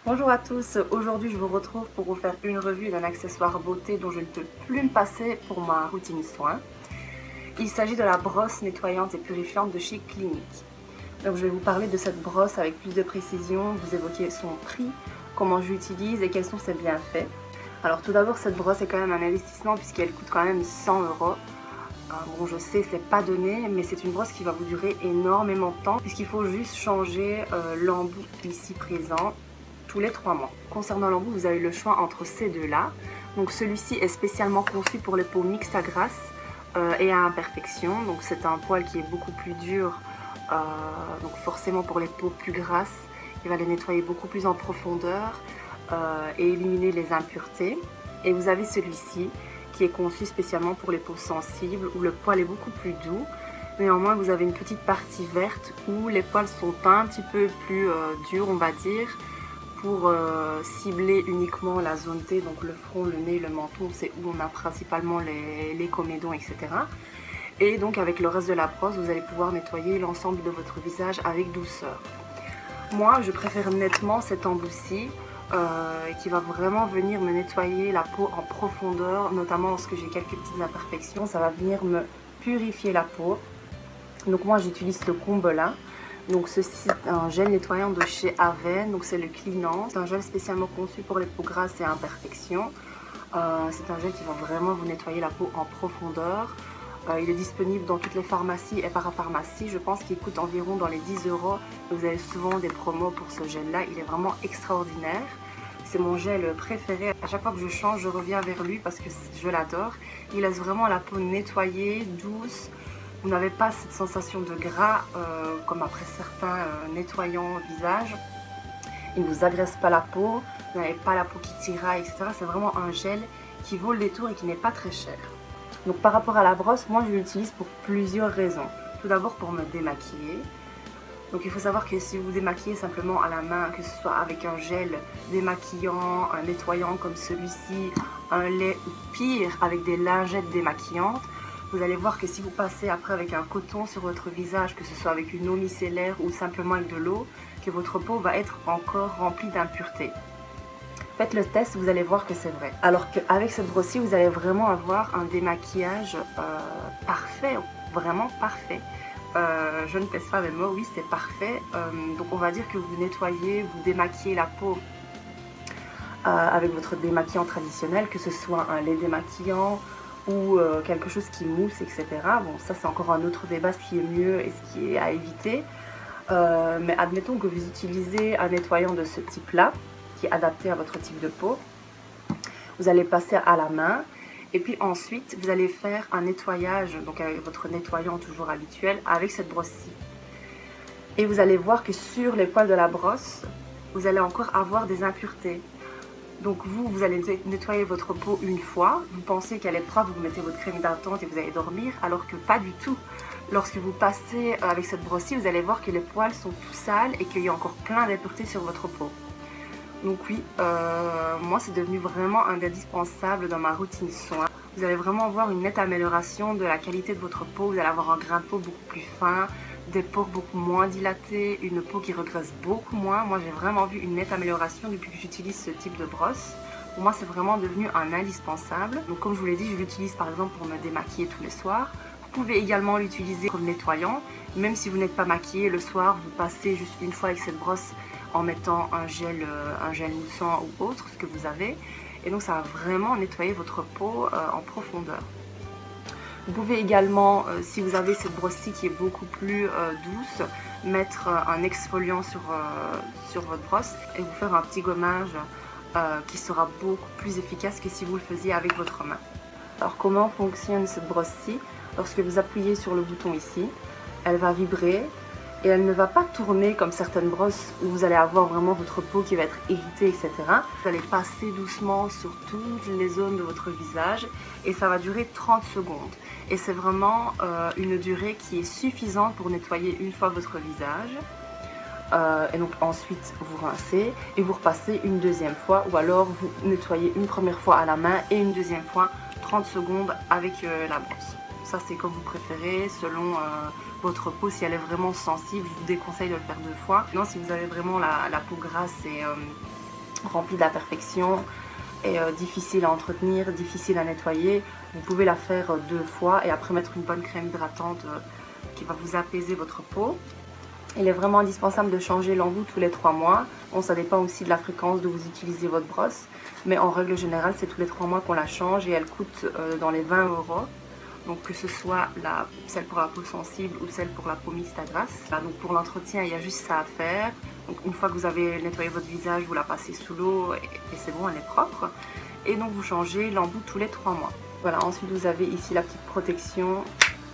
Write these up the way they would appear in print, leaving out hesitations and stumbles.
Bonjour à tous, aujourd'hui je vous retrouve pour vous faire une revue d'un accessoire beauté dont je ne peux plus me passer pour ma routine soin. Il s'agit de la brosse nettoyante et purifiante de chez Clinique. Donc je vais vous parler de cette brosse avec plus de précision, vous évoquer son prix, comment je l'utilise et quels sont ses bienfaits. Alors tout d'abord, cette brosse est quand même un investissement puisqu'elle coûte quand même 100 euros. Bon, je sais, c'est pas donné, mais c'est une brosse qui va vous durer énormément de temps puisqu'il faut juste changer l'embout ici présent tous les 3 mois. Concernant l'embout, vous avez le choix entre ces deux-là. Donc celui-ci est spécialement conçu pour les peaux mixtes à grasse et à imperfection. Donc c'est un poil qui est beaucoup plus dur, donc forcément pour les peaux plus grasses, il va les nettoyer beaucoup plus en profondeur et éliminer les impuretés. Et vous avez celui-ci qui est conçu spécialement pour les peaux sensibles où le poil est beaucoup plus doux. Néanmoins, vous avez une petite partie verte où les poils sont un petit peu plus durs, on va dire, pour cibler uniquement la zone T, donc le front, le nez, le menton, c'est où on a principalement les comédons, etc. Et donc avec le reste de la brosse, vous allez pouvoir nettoyer l'ensemble de votre visage avec douceur. Moi, je préfère nettement cet embout-ci qui va vraiment venir me nettoyer la peau en profondeur, notamment lorsque j'ai quelques petites imperfections. Ça va venir me purifier la peau. Donc moi, j'utilise ce combo-là. Donc ceci c'est un gel nettoyant de chez Avène, donc c'est le Cleanant. C'est un gel spécialement conçu pour les peaux grasses et imperfections. C'est un gel qui va vraiment vous nettoyer la peau en profondeur. Il est disponible dans toutes les pharmacies et parapharmacies. Je pense qu'il coûte environ dans les 10 euros. Vous avez souvent des promos pour ce gel-là. Il est vraiment extraordinaire. C'est mon gel préféré. À chaque fois que je change, je reviens vers lui parce que je l'adore. Il laisse vraiment la peau nettoyée, douce. Vous n'avez pas cette sensation de gras comme après certains nettoyants visage. Il ne vous agresse pas la peau. Vous n'avez pas la peau qui tiraille, etc. C'est vraiment un gel qui vaut le détour et qui n'est pas très cher. Donc par rapport à la brosse, moi je l'utilise pour plusieurs raisons. Tout d'abord pour me démaquiller. Donc il faut savoir que si vous démaquillez simplement à la main, que ce soit avec un gel démaquillant, un nettoyant comme celui-ci, un lait ou pire avec des lingettes démaquillantes, vous allez voir que si vous passez après avec un coton sur votre visage, que ce soit avec une eau micellaire ou simplement avec de l'eau, que votre peau va être encore remplie d'impuretés. Faites le test, vous allez voir que c'est vrai. Alors qu'avec cette brosse-ci, vous allez vraiment avoir un démaquillage parfait, vraiment parfait. Je ne pèse pas mes mots, oui c'est parfait. Donc on va dire que vous nettoyez, vous démaquillez la peau avec votre démaquillant traditionnel, que ce soit un lait démaquillant ou quelque chose qui mousse, etc. Bon, ça c'est encore un autre débat, ce qui est mieux et ce qui est à éviter. Mais admettons que vous utilisez un nettoyant de ce type-là, qui est adapté à votre type de peau. Vous allez passer à la main et puis ensuite vous allez faire un nettoyage, donc avec votre nettoyant toujours habituel, avec cette brosse-ci. Et vous allez voir que sur les poils de la brosse, vous allez encore avoir des impuretés. Donc vous allez nettoyer votre peau une fois, vous pensez qu'elle est propre, vous mettez votre crème hydratante et vous allez dormir, alors que pas du tout. Lorsque vous passez avec cette brosse-ci, vous allez voir que les poils sont tout sales et qu'il y a encore plein d'impuretés sur votre peau. Donc oui, moi c'est devenu vraiment un indispensable dans ma routine soin. Vous allez vraiment voir une nette amélioration de la qualité de votre peau. Vous allez avoir un grain de peau beaucoup plus fin, des pores beaucoup moins dilatés, une peau qui regraisse beaucoup moins. Moi j'ai vraiment vu une nette amélioration depuis que j'utilise ce type de brosse. Pour moi c'est vraiment devenu un indispensable. Donc comme je vous l'ai dit, je l'utilise par exemple pour me démaquiller tous les soirs. Vous pouvez également l'utiliser comme nettoyant. Même si vous n'êtes pas maquillé le soir, vous passez juste une fois avec cette brosse en mettant un gel moussant ou autre, ce que vous avez. Et donc ça va vraiment nettoyer votre peau en profondeur. Vous pouvez également, si vous avez cette brosse-ci qui est beaucoup plus douce, mettre un exfoliant sur votre brosse et vous faire un petit gommage qui sera beaucoup plus efficace que si vous le faisiez avec votre main. Alors comment fonctionne cette brosse-ci? Lorsque vous appuyez sur le bouton ici, elle va vibrer et elle ne va pas tourner comme certaines brosses où vous allez avoir vraiment votre peau qui va être irritée, etc. Vous allez passer doucement sur toutes les zones de votre visage et ça va durer 30 secondes. Et c'est vraiment une durée qui est suffisante pour nettoyer une fois votre visage. Et donc ensuite vous rincez et vous repassez une deuxième fois ou alors vous nettoyez une première fois à la main et une deuxième fois 30 secondes avec la brosse. Ça c'est comme vous préférez selon votre peau. Si elle est vraiment sensible, je vous déconseille de le faire 2 fois. Sinon si vous avez vraiment la peau grasse remplie de la perfection et difficile à entretenir, difficile à nettoyer. Vous pouvez la faire 2 fois et après mettre une bonne crème hydratante qui va vous apaiser votre peau. Il est vraiment indispensable de changer l'embout tous les 3 mois. Bon, ça dépend aussi de la fréquence dont vous utilisez votre brosse, mais en règle générale, c'est tous les 3 mois qu'on la change et elle coûte dans les 20 €. Donc que ce soit celle pour la peau sensible ou celle pour la peau mixte à grasse. Là, donc pour l'entretien, il y a juste ça à faire. Donc une fois que vous avez nettoyé votre visage, vous la passez sous l'eau et c'est bon, elle est propre. Et donc vous changez l'embout tous les 3 mois. Voilà, ensuite vous avez ici la petite protection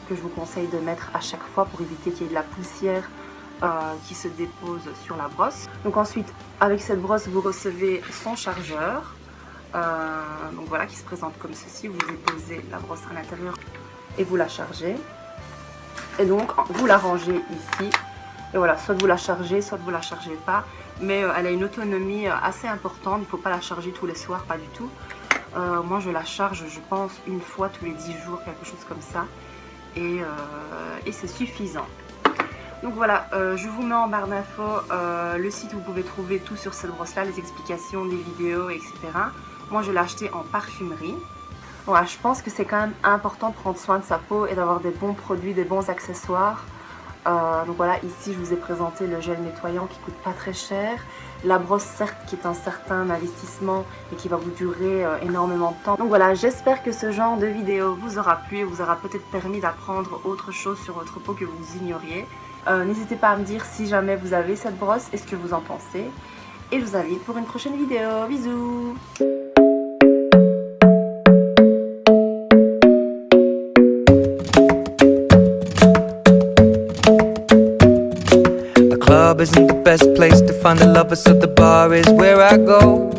que je vous conseille de mettre à chaque fois pour éviter qu'il y ait de la poussière qui se dépose sur la brosse. Donc ensuite, avec cette brosse, vous recevez son chargeur. Donc voilà, qui se présente comme ceci. Vous déposez la brosse à l'intérieur et vous la chargez. Et donc, vous la rangez ici. Et voilà, soit vous la chargez, soit vous la chargez pas. Mais elle a une autonomie assez importante. Il ne faut pas la charger tous les soirs, pas du tout. Moi, je la charge, je pense, une fois tous les 10 jours, quelque chose comme ça. Et c'est suffisant. Donc voilà, je vous mets en barre d'infos le site où vous pouvez trouver tout sur cette brosse-là, les explications, des vidéos, etc. Moi, je l'ai acheté en parfumerie. Voilà, je pense que c'est quand même important de prendre soin de sa peau et d'avoir des bons produits, des bons accessoires. Donc voilà, ici, je vous ai présenté le gel nettoyant qui coûte pas très cher. La brosse, certes, qui est un certain investissement et qui va vous durer énormément de temps. Donc voilà, j'espère que ce genre de vidéo vous aura plu et vous aura peut-être permis d'apprendre autre chose sur votre peau que vous ignoriez. N'hésitez pas à me dire si jamais vous avez cette brosse et ce que vous en pensez. Et je vous invite pour une prochaine vidéo. Bisous! Club isn't the best place to find the lovers, so the bar is where I go.